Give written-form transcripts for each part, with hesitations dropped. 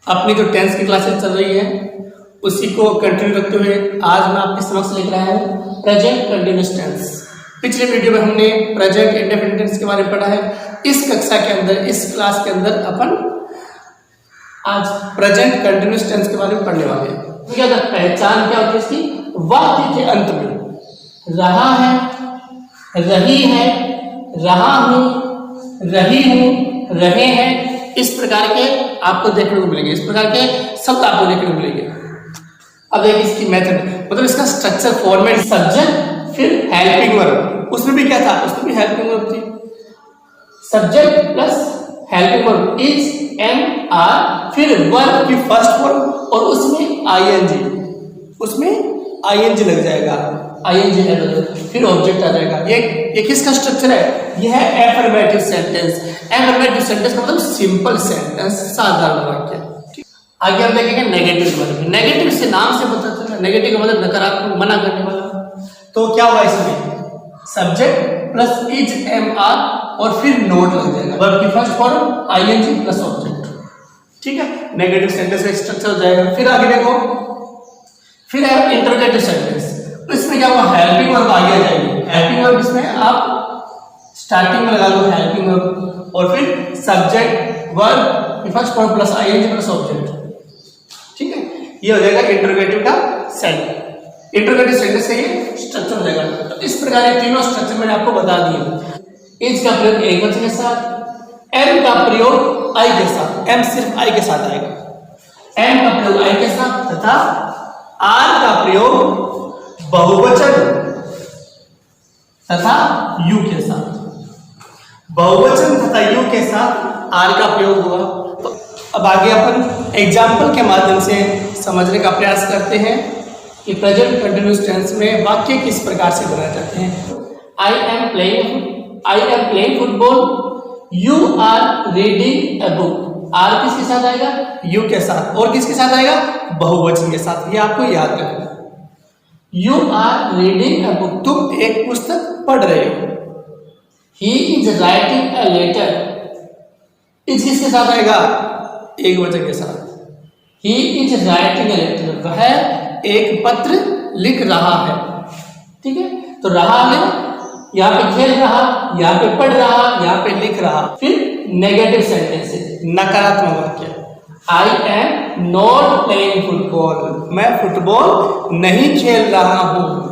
अपनी जो 10th की क्लासेस चल रही है उसी को कंटिन्यू रखते हुए आज मैं आपके समक्ष लेकर आया हूँ प्रेजेंट कंटिन्यूअस टेंस। पिछले वीडियो में हमने प्रेजेंट इंडेफिनिट टेंस के बारे में पढ़ा है। इस कक्षा के अंदर, इस क्लास के अंदर अपन आज प्रेजेंट कंटिन्यूअस टेंस के बारे में पढ़ने वाले हैं। तो क्या पहचान क्या होती है इसकी? वाक्य के अंत में रहा है, रही है, रहा हूँ, रही हूँ, रहे हैं, इस प्रकार के आपको देखने को मिलेंगे। इस प्रकार के शब्द आपको देखने को मिलेंगे। अब एक इसकी मेथड, मतलब इसका स्ट्रक्चर फॉर्मेट, सब्जेक्ट फिर हेल्पिंग वर्ब। उसमें भी क्या था? उसमें भी हेल्पिंग वर्ब थी। Subject plus helping verb is, am, are, फिर वर्ब की फर्स्ट फॉर्म और उसमें आईएनजी, उसमें आईएनजी लग जाएगा, आईएनजी है, फिर ऑब्जेक्ट आ जाएगा। ये किसका स्ट्रक्चर है? यह है एफर्मेटिव सेंटेंस। एफर्मेटिव सेंटेंस मतलब सिंपल सेंटेंस, साधारण वाक्य। आगे हम देखेंगे नेगेटिव के बारे में। नेगेटिव से नाम से पता चला, नेगेटिव का मतलब नकारात्मक, मना करने वाला। तो क्या हुआ इसमें? Subject plus is, am, are और फिर नोट लग जाएगा, वर्ब की first form ING plus object. ठीक है, नेगेटिव सेंटेंस का स्ट्रक्चर हो जाएगा। फिर आगे देखो, फिर है इंटरोगेटिव सेंटेंस। तो इसमें क्या हुआ? हेल्पिंग वर्ब आगे आ जाएगी। हेल्पिंग वर्ब इसमें आप स्टार्टिंग में लगा दो हेल्पिंग वर्ब और फिर subject verb first form plus ING plus object. ठीक है, ये हो जाएगा इंटरोगेटिव का सेंटेंस। इंटरोगेटिव सेंटेंस से ये स्ट्रक्चर हो जाएगा। तो इस प्रकार के तीनों स्ट्रक्चर मैंने आपको बता दिए। इज का प्रयोग एक वचन के साथ, एम का प्रयोग आई के साथ, एम सिर्फ आई के साथ आएगा, एम का प्रयोग आई के साथ, तथा आर का प्रयोग बहुवचन तथा यू के साथ। बहुवचन तथा यू के साथ आर का प्रयोग हुआ। तो अब आगे अपन एग्जाम्पल के माध्यम से समझने का प्रयास करते हैं कि प्रेजेंट कंटिन्यूअस टेंस में वाक्य किस प्रकार से बनाए जाते हैं। I am playing football, you are reading a book. Are किसके साथ आएगा? यू के साथ। और किसके साथ आएगा? बहुवचन के साथ। ये आपको याद रखना। You are reading a book, तुम एक पुस्तक पढ़ रहे हो। He is writing a letter, is किसके साथ आएगा? एक वचन के साथ। He is writing a letter, वह एक पत्र लिख रहा है। ठीक है, तो रहा है, यहाँ पे खेल रहा, यहाँ पे पढ़ रहा, यहाँ पे लिख रहा। फिर नेगेटिव सेंटेंसेस, नकारात्मक वाक्य। आई एम नॉट प्लेइंग फुटबॉल, मैं फुटबॉल नहीं खेल रहा हूँ।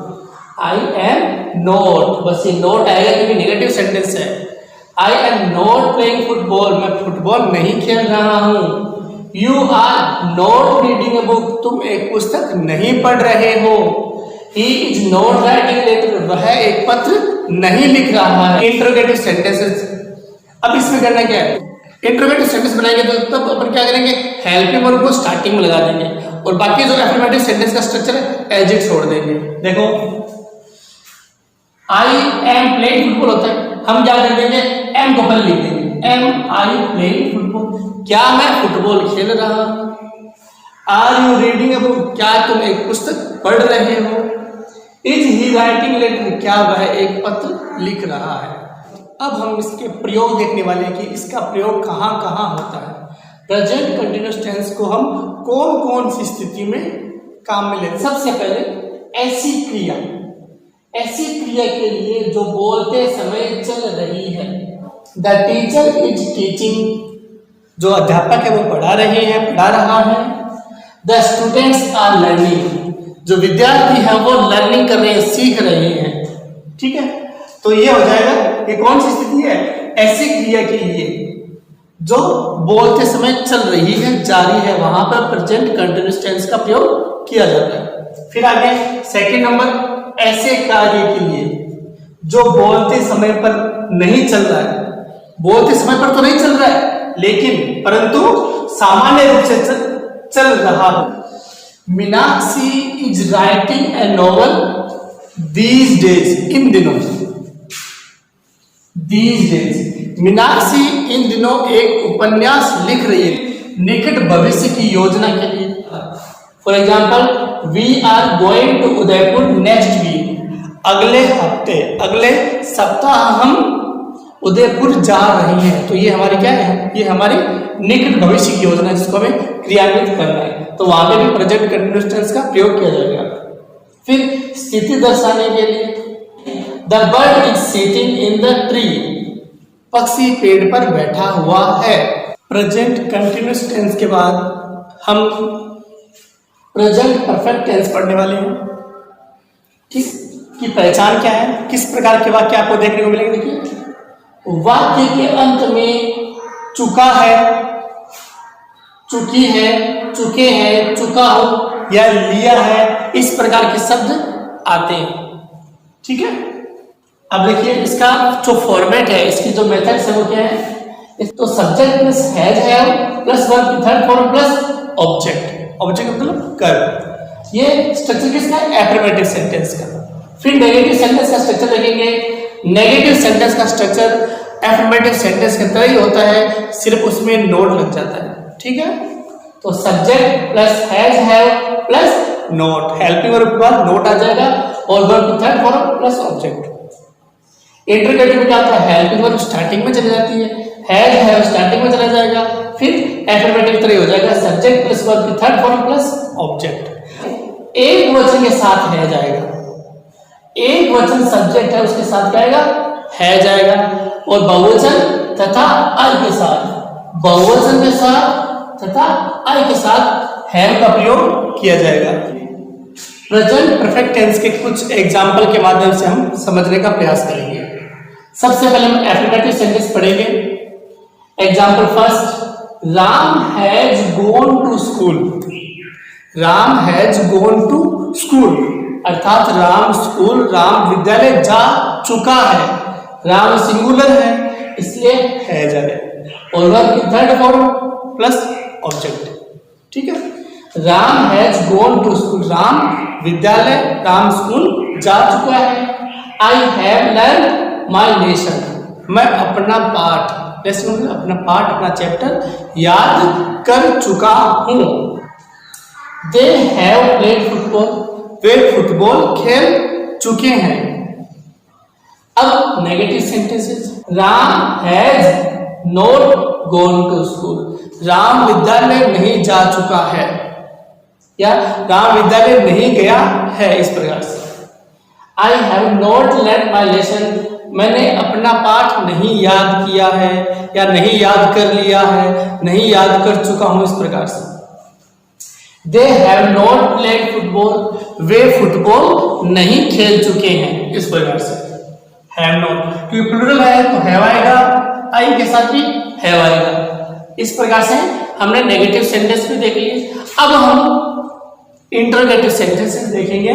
आई एम नॉट, बस ये नॉट आएगा क्योंकि नेगेटिव सेंटेंस है। I am not playing football, मैं फुटबॉल नहीं खेल रहा हूँ। You are not reading a book, तुम एक पुस्तक नहीं पढ़ रहे हो। He is not writing letter, वह एक पत्र नहीं लिख रहा है। Interrogative sentences. अब इसमें करना क्या है? इंटरोगेटिव सेंटेंस बनाएंगे तो तब अपन क्या करेंगे? हेल्पिंग वर्ब को स्टार्टिंग में लगा देंगे और बाकी जो एफर्मेटिव सेंटेंस का स्ट्रक्चर है एज इट छोड़ देंगे। देखो, आई एम प्लेइंग फुटबॉल होता है, हम क्या कर देंगे? एम को पहले लिख देंगे, एम आई प्लेइंग फुटबॉल, क्या मैं फुटबॉल खेल रहा हूं। Are you reading a book, क्या तुम एक पुस्तक पढ़ रहे हो। इज ही राइटिंग लेटर, क्या वह एक पत्र लिख रहा है। अब हम इसके प्रयोग देखने वाले हैं कि इसका प्रयोग कहाँ कहाँ होता है। प्रेजेंट कंटिन्यूअस टेंस को हम कौन कौन सी स्थिति में काम में लेते हैं। सबसे पहले ऐसी क्रिया के लिए जो बोलते समय चल रही है। द टीचर इज टीचिंग, जो अध्यापक है वो पढ़ा रहे हैं, पढ़ा रहा है। द स्टूडेंट्स आर लर्निंग, जो विद्यार्थी है वो लर्निंग कर रहे हैं, सीख रहे हैं। ठीक है, तो ये हो जाएगा, ये कौन सी स्थिति है? ऐसी क्रिया के लिए जो बोलते समय चल रही है, जारी है, वहां पर प्रेजेंट कंटिन्यूअस टेंस का प्रयोग किया जाता है। फिर आगे सेकंड नंबर, ऐसे कार्य के लिए जो बोलते समय पर नहीं चल रहा है। बोलते समय पर तो नहीं चल रहा है, लेकिन परंतु सामान्य रूप से चल रहा है। Meenakshi is writing a novel these days, इन दिनों। दीज डेज, मीनाक्षी इन दिनों एक उपन्यास लिख रही है निकट भविष्य की योजना के लिए। For example, we are going to Udaipur next week, अगले हफ्ते, अगले सप्ताह हम उदयपुर जा रही हैं, तो ये हमारी क्या है, ये हमारी निकट भविष्य की योजना है जिसको हमें क्रियान्वित करना है, तो वहां पे भी प्रेजेंट कंटिन्यूअस टेंस का प्रयोग किया जाएगा। फिर स्थिति दर्शाने के लिए the bird is sitting in the tree, पक्षी पेड़ पर बैठा हुआ है। प्रेजेंट कंटिन्यूअस टेंस के बाद हम प्रेजेंट परफेक्ट टेंस पढ़ने वाले हैं, ठीक, की पहचान क्या है, किस प्रकार के वाक्य आपको देखने को मिलेंगे। देखिए, वाक्य के अंत में चुका है, चुकी है, चुके हैं, चुका हो या लिया है, इस प्रकार के शब्द आते हैं, ठीक है। अब देखिए इसका जो फॉर्मेट है, इसकी जो मेथड्स है वो क्या है, तो subject plus has have plus verb की third form plus object, object मतलब कर, ये स्ट्रक्चर किसका है, एफर्मेटिव सेंटेंस का। फिर नेगेटिव सेंटेंस का स्ट्रक्चर देखेंगे, नेगेटिव सेंटेंस का स्ट्रक्चर एफर्मेटिव सेंटेंस की तरह ही होता है, सिर्फ उसमें नोट लग जाता है, ठीक है। तो subject plus has have plus note, helping verb के बाद नोट आ जाएगा और वर्ब की third form plus object. Interrogative में क्या होता है, हेल्पिंग वर्ब स्टार्टिंग में चली जाती है, हैज हैव स्टार्टिंग में चला जाएगा, फिर एफर्मेटिव तरह हो जाएगा, सब्जेक्ट प्लस वर्ब की थर्ड फॉर्म प्लस ऑब्जेक्ट। एक वचन के साथ है जाएगा, एक वचन सब्जेक्ट है उसके साथ क्या आएगा, है जाएगा, और बहुवचन तथा आई के साथ, बहुवचन के साथ तथा आई के साथ हैव का प्रयोग किया जाएगा। प्रेजेंट परफेक्ट टेंस के कुछ एग्जाम्पल के माध्यम से हम समझने का प्रयास करेंगे। सबसे पहले हम एफर्मेटिव सेंटेंस पढ़ेंगे। Example first, Ram has gone to school, Ram has gone to school, अर्थात राम स्कूल, राम विद्यालय जा चुका है, राम सिंगुलर है इसलिए हैज है, और वर्ब की थर्ड फॉर्म प्लस ऑब्जेक्ट, ठीक है। Ram has gone to school, Ram विद्यालय, राम स्कूल जा चुका है। I have learn my lesson, मैं अपना पाठ, लेसन मतलब अपना पाठ, अपना चैप्टर याद कर चुका हूं। दे हैव प्लेड फुटबॉल, वे फुटबॉल खेल चुके हैं। अब negative sentences, Ram has not gone to school, Ram विद्यालय नहीं जा चुका है, या राम विद्यालय नहीं गया है, इस प्रकार से। आई have not learn my lesson, मैंने अपना पाठ नहीं याद किया है या नहीं याद कर लिया है, नहीं याद कर चुका हूं, इस प्रकार से। They have not played football, वे फुटबॉल नहीं खेल चुके हैं, इस प्रकार से। हैव नॉट, क्योंकि प्लूरल है तो हैव आएगा, आई के साथ भी हैव आएगा। इस प्रकार से हमने नेगेटिव सेंटेंस भी देख लिए। अब हम इंटरोगेटिव सेंटेंसेस देखेंगे।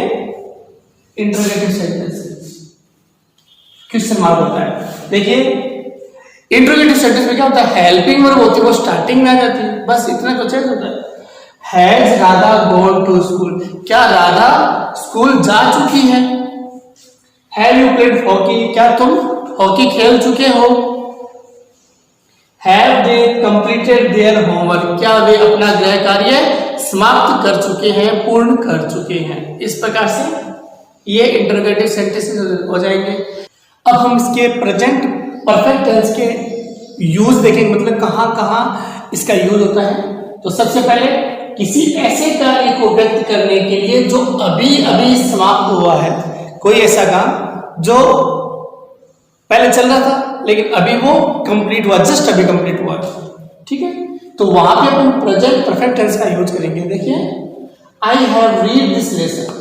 इंटरोगेटिव सेंटेंसेस क्वेश्चन मार्क होता है। देखिए इंटरोगेटिव सेंटेंस में क्या होता है, हेल्पिंग वर्ब होती है वो स्टार्टिंग में आ जाती है, बस इतना कुछ होता है। Has Radha gone to school, क्या राधा स्कूल जा चुकी है। हैव यू प्लेड हॉकी, क्या तुम हॉकी खेल चुके हो। Have they completed their homework, क्या वे अपना गृह कार्य समाप्त कर चुके हैं, पूर्ण कर चुके हैं। इस प्रकार से ये इंटरोगेटिव सेंटेंसेस हो जाएंगे। अब हम इसके प्रेजेंट परफेक्ट टेंस के यूज देखेंगे, मतलब कहाँ कहाँ इसका यूज होता है। तो सबसे पहले किसी ऐसे कार्य को व्यक्त करने के लिए जो अभी अभी समाप्त हुआ है, कोई ऐसा काम जो पहले चल रहा था लेकिन अभी वो कंप्लीट हुआ, जस्ट अभी कंप्लीट हुआ, ठीक है। तो वहां पे अपन प्रेजेंट परफेक्ट टेंस का यूज करेंगे। देखिए, I have read this lesson,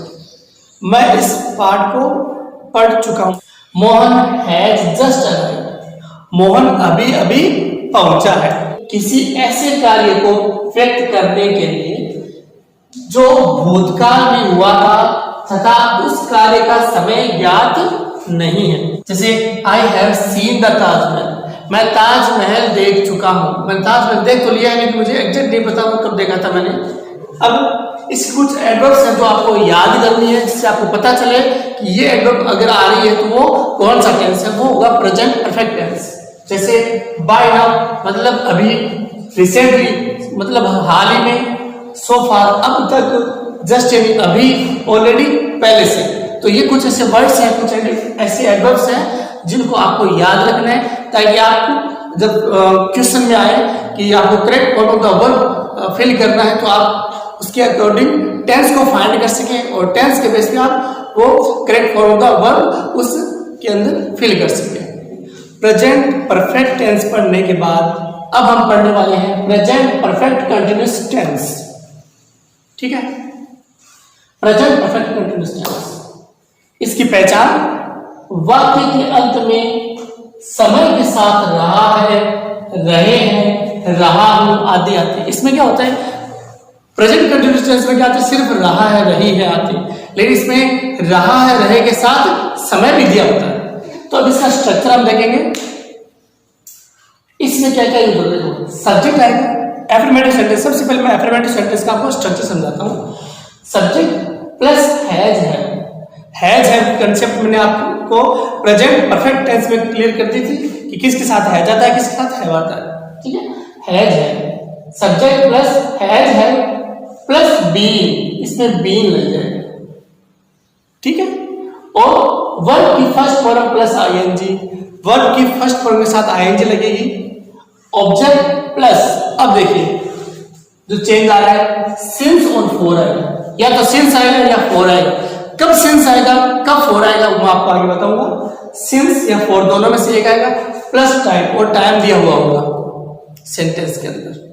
मैं इस पाठ को पढ़ चुका हूं। Mohan has just arrived, Mohan अभी अभी पहुंचा है। किसी ऐसे कार्य को व्यक्त करने के लिए जो भूतकाल में हुआ था तथा उस कार्य का समय ज्ञात नहीं है। जैसे I have seen the Taj Mahal, मैं ताजमहल देख चुका हूं। मैं ताजमहल देख तो लिया है लेकिन मुझे एग्जैक्ट नहीं पता वो कब देखा था मैंने। अब इस कुछ एडवर्ब्स हैं जो आपको याद करनी है, जिससे आपको पता चले कि ये एडवर्ब अगर आ रही है तो वो कौन सा टेंस है, वो होगा प्रेजेंट परफेक्ट टेंस। जैसे बाय नाउ मतलब अभी, रिसेंटली मतलब हाल ही में, सो फार अब तक, जस्ट यानी अभी, ऑलरेडी पहले से। तो ये कुछ ऐसे वर्ड्स हैं, कुछ ऐसे एडवर्ब्स हैं जिनको आपको याद रखना है। ताकि आप जब क्वेश्चन में आए कि आपको correct form of the verb fill करना है तो आप उसके अकॉर्डिंग टेंस को फाइंड कर सकें और टेंस के बेस पे आप वो correct form of the verb उसके अंदर फिल कर सकें। प्रेजेंट परफेक्ट टेंस पढ़ने के बाद अब हम पढ़ने वाले हैं प्रेजेंट परफेक्ट कंटिन्यूअस टेंस। ठीक है, प्रेजेंट परफेक्ट कंटिन्यूअस टेंस, इसकी पहचान वाक्य के अंत में समय के साथ रहा है, रहे हैं, रहा हूं आदि आते। इसमें क्या होता है, प्रेजेंट कंटिन्यूअस टेंस में क्या आता है, सिर्फ रहा है, रही है आती, लेकिन इसमें रहा है, रहे के साथ समय भी दिया होता है। तो अब इसका स्ट्रक्चर हम देखेंगे। इसमें क्या क्या यूज होता है, सब्जेक्ट आएगा, एफर्मेटिव सेंटेंस। सबसे पहले मैं एफर्मेटिव सेंटेंस का आपको स्ट्रक्चर समझाता हूं। सब्जेक्ट प्लस हैज है कंसेप्ट मैंने आपको प्रेजेंट परफेक्ट टेंस में क्लियर कर दी थी कि किसके साथ हैज आता है, किसके साथ हैव आता है। ठीक है, हैज है, सब्जेक्ट प्लस हैज है प्लस बीन, इसमें बीन लग जाएगा। ठीक है, और वर्ब की first form plus ING, verb की फर्स्ट फॉर्म के साथ आईएनजी लगेगी। ऑब्जेक्ट प्लस, अब देखिए जो चेंज आ रहा है, सिंस और फोर आएगा, या तो सिंस आएगा या फोर आएगा। कब सिंस आएगा कब फोर आएगा वो मैं आपको आगे बताऊंगा। सिंस या फोर दोनों में से एक आएगा, प्लस टाइम, और टाइम दिया हुआ होगा सेंटेंस के अंदर।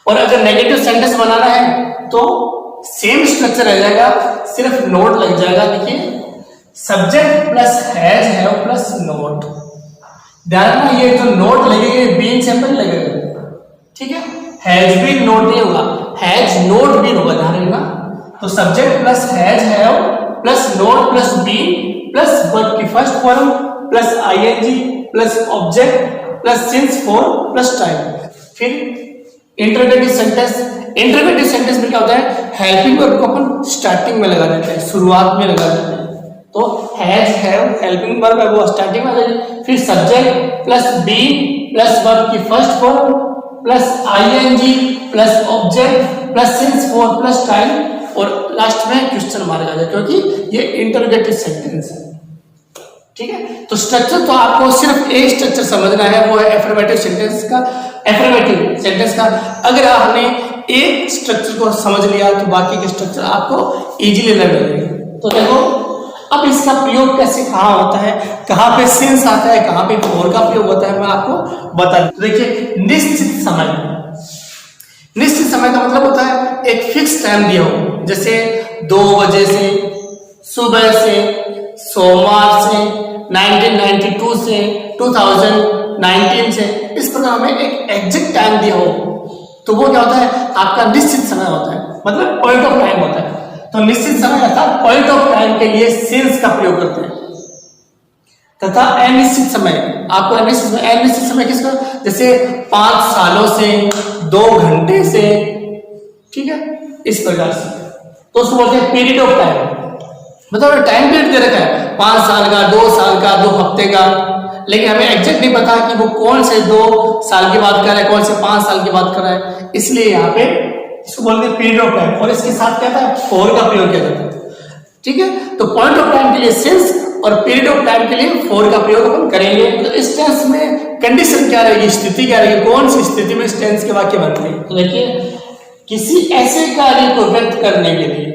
और अगर नेगेटिव सेंटेंस बनाना है तो सेम स्ट्रक्चर रह जाएगा, सिर्फ नोट लग जाएगा। देखिए सब्जेक्ट प्लस हैज है प्लस नोट, ध्यान रखना ये जो नोट लगेगा बीन से पहले लगेगा। ठीक है, हैज बीन नोट नहीं होगा, हैज नोट बीन होगा, ध्यान रखना। तो subject plus has have plus not plus been plus verb की first form plus ING plus object plus since for plus time. फिर इंटरोगेटिव सेंटेंस, इंटरोगेटिव सेंटेंस में क्या होता है, हेल्पिंग वर्ब को अपन स्टार्टिंग में लगा देते हैं, शुरुआत में लगा देते हैं। तो हैज हैव हेल्पिंग वर्ब है वो स्टार्टिंग में आ जाएगी। फिर subject plus been plus verb की first form plus ING plus object plus since for plus time, और लास्ट में क्वेश्चन मार्क आ जाए क्योंकि ये इंटरोगेटिव सेंटेंस है। ठीक है, तो स्ट्रक्चर तो आपको सिर्फ एक स्ट्रक्चर समझना है, वो है एफर्मेटिव सेंटेंस का, एफर्मेटिव सेंटेंस का। अगर आपने एक स्ट्रक्चर को समझ लिया तो बाकी के स्ट्रक्चर आपको इजीली लग जाएंगे। तो देखो अब इसका प्रयोग कैसे कहाँ होता है, कहाँ पे सिंस आता है, कहाँ पे फोर का प्रयोग होता है, मैं आपको बता दूं। देखिए निश्चित समय, निश्चित समय का मतलब होता है एक फिक्स टाइम दिया हो, जैसे 2 बजे से, सुबह से, सोमवार से, 1992 से, 2019 से, इस प्रकार हमें एक एग्जैक्ट टाइम दिया हो तो वो क्या होता है, आपका निश्चित समय होता है, मतलब पॉइंट ऑफ टाइम होता है। तो निश्चित समय अर्थात पॉइंट ऑफ टाइम के लिए सिंस का प्रयोग करते हैं। तथा अनिश्चित समय, आपको अनिश्चित समय किसका, जैसे 5 सालों से, 2 घंटे से, ठीक है, इस प्रकार से। तो उसको बोलते हैं पीरियड ऑफ टाइम, मतलब टाइम पीरियड दे रखा है 5 साल का, 2 साल का, 2 हफ्ते का, लेकिन हमें एग्जैक्ट नहीं पता कि वो कौन से 2 साल की बात कर रहा है, कौन से 5 साल की बात कर रहा है, इसलिए यहाँ पे इसको बोलते हैं पीरियड ऑफ टाइम। और इसके साथ क्या था, फोर का प्रयोग किया जाता है। ठीक है, तो पॉइंट ऑफ टाइम के लिए सिंस और पीरियड ऑफ टाइम के लिए फोर का प्रयोग अपन करेंगे। तो इस टेंस में कंडीशन क्या रहेगी, स्थिति क्या रहेगी, कौन सी स्थिति में इस टेंस के वाक्य बनते हैं। तो देखिए किसी ऐसे कार्य को व्यक्त करने के लिए,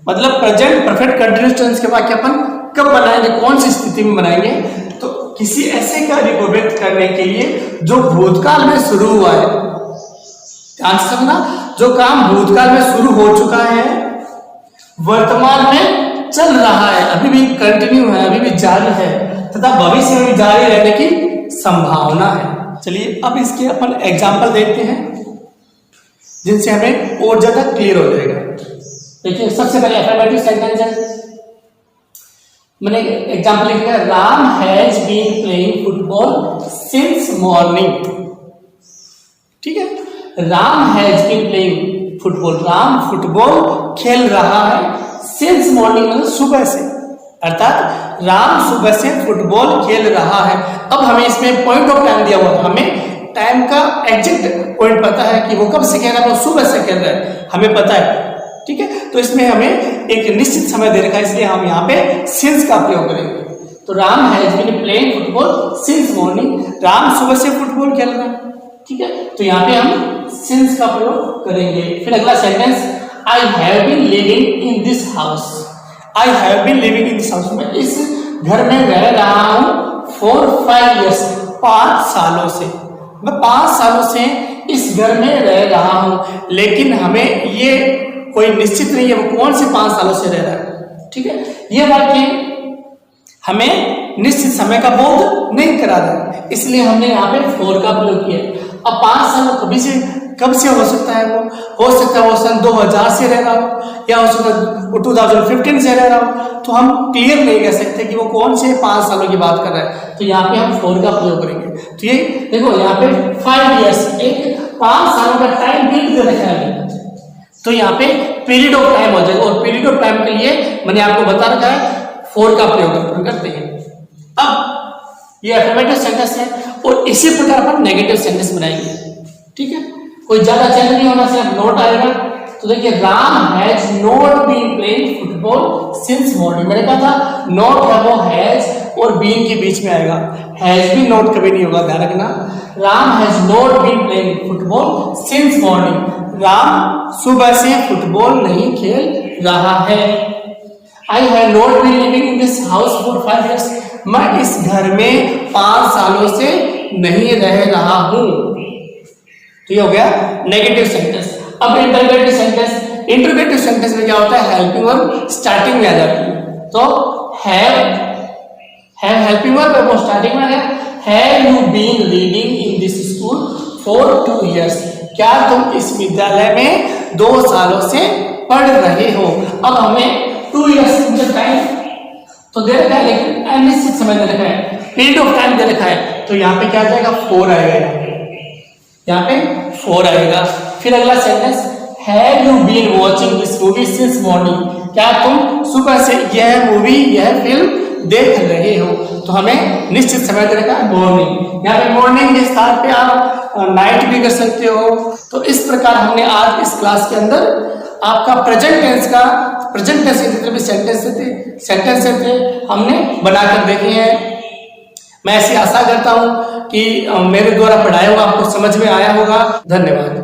मतलब प्रेजेंट परफेक्ट कंटीन्यूअस टेंस के वाक्य अपन कब बनाएंगे, कौन सी स्थिति में बनाएंगे, तो किसी ऐसे कार्य को व्यक्त करने के लिए जो भूतकाल में शुरू हुआ है। ध्यान से समझना, जो काम भूतकाल में शुरू हो चुका है, वर्तमान में चल रहा है, अभी भी कंटिन्यू है, अभी भी जारी है, तथा भविष्य में भी जारी रहने की संभावना है। चलिए अब इसके अपन एग्जाम्पल देखते हैं जिनसे हमें और ज्यादा क्लियर हो जाएगा। देखिए सबसे पहले अफर्मेटिव सेंटेंस है, मैंने एग्जाम्पल लिखा है, Ram has been playing football since morning. ठीक है, Ram has been playing football, Ram football खेल रहा है सिंस मॉर्निंग, मतलब सुबह से, अर्थात राम सुबह से फुटबॉल खेल रहा है। अब हमें इसमें पॉइंट ऑफ टाइम दिया हुआ है, हमें टाइम का एग्जैक्ट पॉइंट पता है कि वो कब से खेल रहा है, वो सुबह से खेल रहा है, हमें पता है। ठीक है, तो इसमें हमें एक निश्चित समय दे रखा है, इसलिए हम यहाँ पे सिंस का प्रयोग करेंगे। तो Ram has been playing football since morning, Ram सुबह से फुटबॉल खेल रहा है। ठीक है, तो यहाँ पे हम सिंस का प्रयोग करेंगे। फिर अगला sentence, I have been living in this house, I have been living in this house, मैं इस घर में रह रहा हूँ फॉर 5 years, 5 सालों से, मैं 5 सालों से इस घर में रह रहा हूँ। लेकिन हमें ये कोई निश्चित नहीं है वो कौन से 5 सालों से रह रहा है। ठीक है, ये वाक्य हमें निश्चित समय का बोध नहीं करा रहा, इसलिए हमने यहाँ पे फॉर का प्रयोग किया। अब 5 साल कब से हो सकता है, वो हो सकता है वो सन 2000 से रह रहा हो, या हो सकता है वो 2015 से रह रहा हो, तो हम क्लियर नहीं कह सकते कि वो कौन से 5 सालों की बात कर रहा है। तो यहाँ पे हम फॉर का प्रयोग करेंगे। तो ये देखो यहाँ पे 5 years, एक 5 सालों का टाइम पीरियड दे रखा है, तो यहाँ पे पीरियड ऑफ टाइम हो जाएगा, और पीरियड ऑफ टाइम के लिए मैंने आपको बता रखा है फॉर का प्रयोग करते हैं। अब ये अफर्मेटिव सेंटेंस है, और इसी प्रकार अपन नेगेटिव सेंटेंस बनाएंगे। ठीक है, कोई ज्यादा चेंज नहीं होना, सिर्फ नोट आएगा। तो देखिए, Ram has not been playing football since morning, मैंने कहा था नॉट है वो हैज और बीन के बीच में आएगा, हैज भी नॉट कभी नहीं होगा, ध्यान रखना। Ram has not been playing football since morning, Ram सुबह से फुटबॉल नहीं खेल रहा है। I have not been living in this house for 5 years, मैं इस घर में 5 सालों से नहीं रह रहा हूं। तो ये हो गया नेगेटिव सेंटेंस। अब इंटरोगेटिव सेंटेंस, इंटरोगेटिव सेंटेंस में क्या होता है, हेल्पिंग वर्ब स्टार्टिंग में आ जाती है। तो हैव हेल्पिंग वर्ब वो स्टार्टिंग में आ गया। Have you been reading in this school for 2 years, क्या तुम इस विद्यालय में 2 सालों से पढ़ रहे हो। अब हमें 2 years टाइम तो दे रखा है, लेकिन अनिश्चित समय दे रखा है, पीरियड ऑफ टाइम दे रखा है, तो यहाँ पे क्या आ जाएगा, 4 आएगा, यहाँ पे 4 आएगा। फिर अगला sentence, have you been watching this movie since morning, क्या तुम सुबह से यह मूवी, यह फिल्म देख रहे हो। तो हमें निश्चित समय दे रखा है मॉर्निंग, यहाँ पे मॉर्निंग के साथ पे आप नाइट भी कर सकते हो। तो इस प्रकार हमने आज इस क्लास के अंदर आपका प्रेजेंट टेंस के जितने भी सेंटेंस थे हमने बनाकर देखे हैं। मैं ऐसी आशा करता हूं कि मेरे द्वारा पढ़ाया हुआ आपको समझ में आया होगा। धन्यवाद।